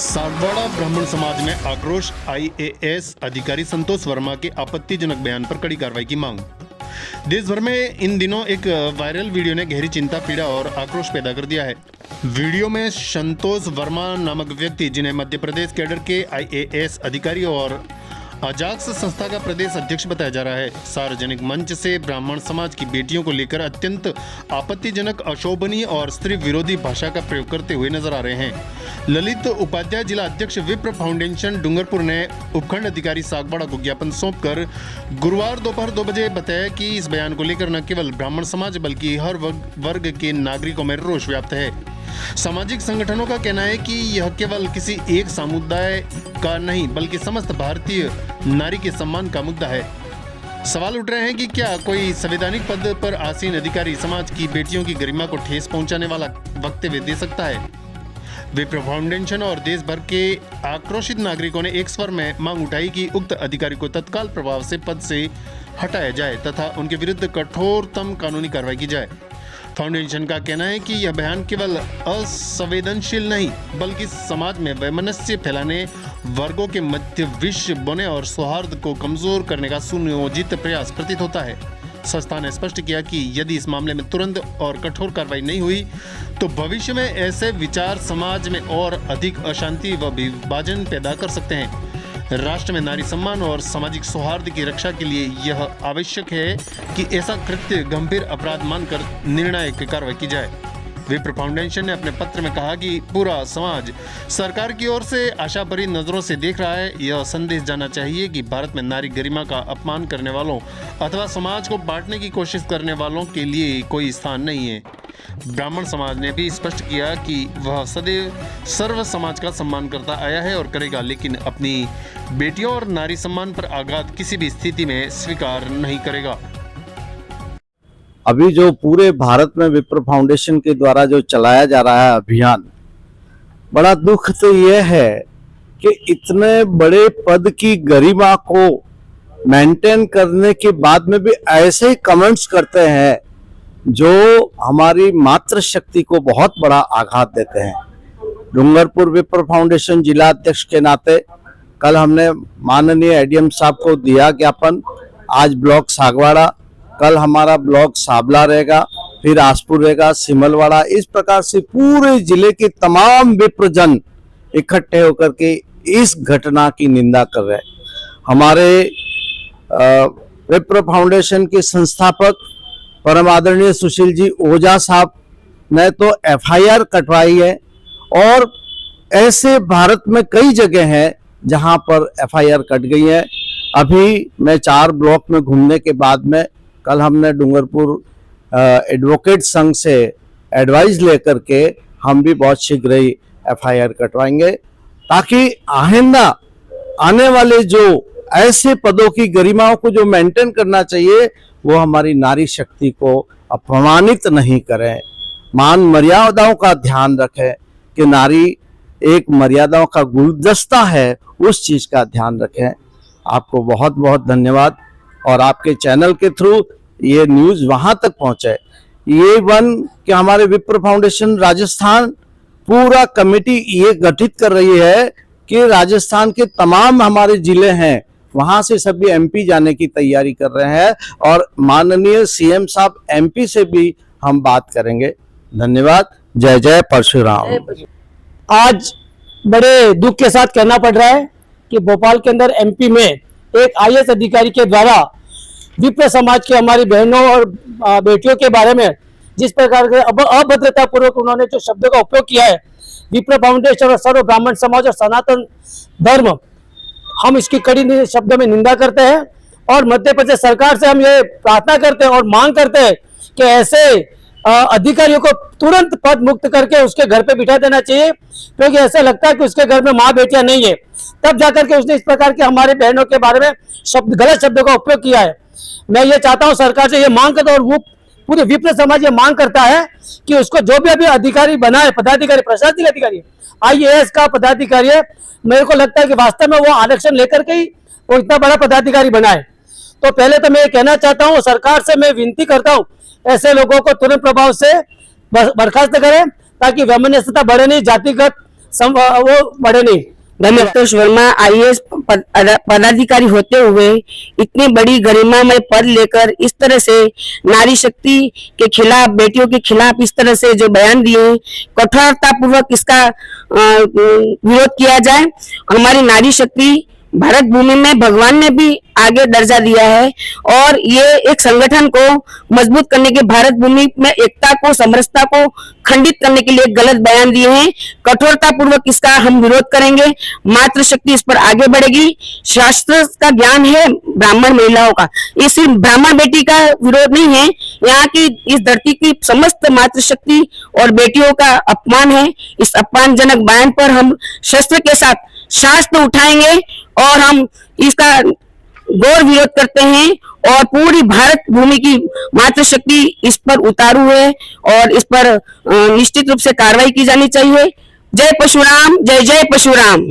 सागवाड़ा ब्राह्मण समाज में आक्रोश। आईएएस अधिकारी संतोष वर्मा के आपत्तिजनक बयान पर कड़ी कार्रवाई की मांग। देश भर में इन दिनों एक वायरल वीडियो ने गहरी चिंता, पीड़ा और आक्रोश पैदा कर दिया है। वीडियो में संतोष वर्मा नामक व्यक्ति, जिन्हें मध्य प्रदेश कैडर के आईएएस अधिकारी और अजाक्स संस्था का प्रदेश अध्यक्ष बताया जा रहा है, सार्वजनिक मंच से ब्राह्मण समाज की बेटियों को लेकर अत्यंत आपत्तिजनक, अशोभनीय और स्त्री विरोधी भाषा का प्रयोग करते हुए नजर आ रहे हैं। ललित उपाध्याय, जिला अध्यक्ष विप्र फाउंडेशन डूंगरपुर ने उपखंड अधिकारी सागवाड़ा को ज्ञापन सौंपकर गुरुवार दोपहर 2 बजे बताया कि इस बयान को लेकर न केवल ब्राह्मण समाज बल्कि हर वर्ग के नागरिकों में रोष व्याप्त है। सामाजिक संगठनों का कहना है कि यह केवल किसी एक समुदाय का नहीं बल्कि समस्त भारतीय नारी के सम्मान का मुद्दा है। सवाल उठ रहे हैं कि क्या कोई संवैधानिक पद पर आसीन अधिकारी समाज की बेटियों की गरिमा को ठेस पहुंचाने वाला वक्तव्य दे सकता है। विप्र फाउंडेशन और देश भर के आक्रोशित नागरिकों ने एक स्वर में मांग उठाई कि उक्त अधिकारी को तत्काल प्रभाव से पद से हटाया जाए तथा उनके विरुद्ध कठोरतम कानूनी कार्रवाई की जाए। फाउंडेशन का कहना है कि यह बयान केवल असंवेदनशील नहीं बल्कि समाज में वैमनस्य फैलाने, वर्गों के मध्य विष बोने और सौहार्द को कमजोर करने का सुनियोजित प्रयास प्रतीत होता है। संस्था ने स्पष्ट किया कि यदि इस मामले में तुरंत और कठोर कार्रवाई नहीं हुई तो भविष्य में ऐसे विचार समाज में और अधिक अशांति व विभाजन पैदा कर सकते हैं। राष्ट्र में नारी सम्मान और सामाजिक सौहार्द की रक्षा के लिए यह आवश्यक है कि ऐसा कृत्य गंभीर अपराध मानकर निर्णायक कार्रवाई की जाए। विप्र फाउंडेशन ने अपने पत्र में कहा कि पूरा समाज सरकार की ओर से आशा भरी नजरों से देख रहा है। यह संदेश जाना चाहिए कि भारत में नारी गरिमा का अपमान करने वालों अथवा समाज को बांटने की कोशिश करने वालों के लिए कोई स्थान नहीं है। ब्राह्मण समाज ने भी स्पष्ट किया कि वह सदैव सर्व समाज का सम्मान करता आया है और करेगा, लेकिन अपनी बेटियों और नारी सम्मान पर आघात किसी भी स्थिति में स्वीकार नहीं करेगा। अभी जो पूरे भारत में विप्र फाउंडेशन के द्वारा जो चलाया जा रहा है अभियान, बड़ा दुख तो यह है कि इतने बड़े पद की गरिमा को मेंटेन करने के बाद में भी ऐसे कमेंट्स करते हैं जो हमारी मातृशक्ति को बहुत बड़ा आघात देते हैं। डूंगरपुर विप्र फाउंडेशन जिला अध्यक्ष के नाते कल हमने माननीय एडीएम साहब को दिया ज्ञापन। आज ब्लॉक सागवाड़ा, कल हमारा ब्लॉक साबला रहेगा, फिर आसपुर रहेगा, सिमलवाड़ा, इस प्रकार से पूरे जिले के तमाम विप्रजन इकट्ठे होकर के इस घटना की निंदा कर रहे हैं। हमारे विप्र फाउंडेशन के संस्थापक परम आदरणीय सुशील जी ओझा साहब ने तो एफआईआर कटवाई है और ऐसे भारत में कई जगह हैं जहां पर एफआईआर कट गई है। अभी मैं 4 ब्लॉक में घूमने के बाद में कल हमने डूंगरपुर एडवोकेट संघ से एडवाइस लेकर के हम भी बहुत शीघ्र ही एफआईआर कटवाएंगे ताकि आइंदा आने वाले जो ऐसे पदों की गरिमाओं को जो मेंटेन करना चाहिए वो हमारी नारी शक्ति को अपमानित नहीं करें, मान मर्यादाओं का ध्यान रखें कि नारी एक मर्यादाओं का गुलदस्ता है, उस चीज का ध्यान रखें। आपको बहुत बहुत धन्यवाद और आपके चैनल के थ्रू ये न्यूज वहां तक पहुंचे। ये कि हमारे विप्र फाउंडेशन राजस्थान पूरा कमेटी ये गठित कर रही है कि राजस्थान के तमाम हमारे जिले हैं वहां से सभी एमपी जाने की तैयारी कर रहे हैं और माननीय सीएम साहब एमपी से भी हम बात करेंगे। धन्यवाद। जय जय परशुराम। आज बड़े दुख के साथ कहना पड़ रहा है कि भोपाल के अंदर एमपी में एक आईएएस अधिकारी के द्वारा विप्र समाज के हमारी बहनों और बेटियों के बारे में जिस प्रकार के अभद्रता पूर्वक उन्होंने जो शब्दों का उपयोग किया है, विप्र फाउंडेशन और सर्व ब्राह्मण समाज और सनातन धर्म, हम इसकी कड़ी शब्दों में निंदा करते हैं और मध्य प्रदेश सरकार से हम ये प्रार्थना करते हैं और मांग करते हैं कि ऐसे अधिकारियों को तुरंत पद मुक्त करके उसके घर पे बिठा देना चाहिए, क्योंकि ऐसा लगता है कि उसके घर में माँ बेटियां नहीं है, तब जाकर के उसने इस प्रकार के हमारे बहनों के बारे में गलत शब्दों का उपयोग किया है। मैं ये चाहता हूँ सरकार से ये मांग करता हूँ और वो पूरे विप्र समाज ये मांग करता है कि उसको जो भी अभी अधिकारी बना है, पदाधिकारी, प्रशासनिक अधिकारी, आईएएस का पदाधिकारी है, मेरे को लगता है कि वास्तव में वो आरक्षण लेकर के ही वो इतना बड़ा पदाधिकारी बना है। तो पहले तो मैं ये कहना चाहता हूँ, सरकार से मैं विनती करता हूँ ऐसे लोगों को तुरंत प्रभाव से बर्खास्त करें ताकि वैमनस्यता बढ़े नहीं, जातिगत वो बढ़े नहीं। धन्यवाद। संतोष वर्मा आईएएस पदाधिकारी होते हुए इतनी बड़ी गरिमामय पद लेकर इस तरह से नारी शक्ति के खिलाफ, बेटियों के खिलाफ इस तरह से जो बयान दिए, कठोरता पूर्वक इसका विरोध किया जाए। हमारी नारी शक्ति भारत भूमि में भगवान ने भी आगे दर्जा दिया है और ये एक संगठन को मजबूत करने के, भारत भूमि में एकता को, समरसता को खंडित करने के लिए गलत बयान दिए हैं। कठोरता पूर्वक इसका हम विरोध करेंगे। मातृशक्ति इस पर आगे बढ़ेगी। शास्त्र का ज्ञान है ब्राह्मण महिलाओं का, ये सिर्फ ब्राह्मण बेटी का विरोध नहीं है, यहाँ की इस धरती की समस्त मातृशक्ति और बेटियों का अपमान है। इस अपमानजनक बयान पर हम शस्त्र के साथ शास्त्र उठाएंगे और हम इसका घोर विरोध करते हैं और पूरी भारत भूमि की मातृशक्ति इस पर उतारू है और इस पर निश्चित रूप से कार्रवाई की जानी चाहिए। जय परशुराम, जय जय परशुराम।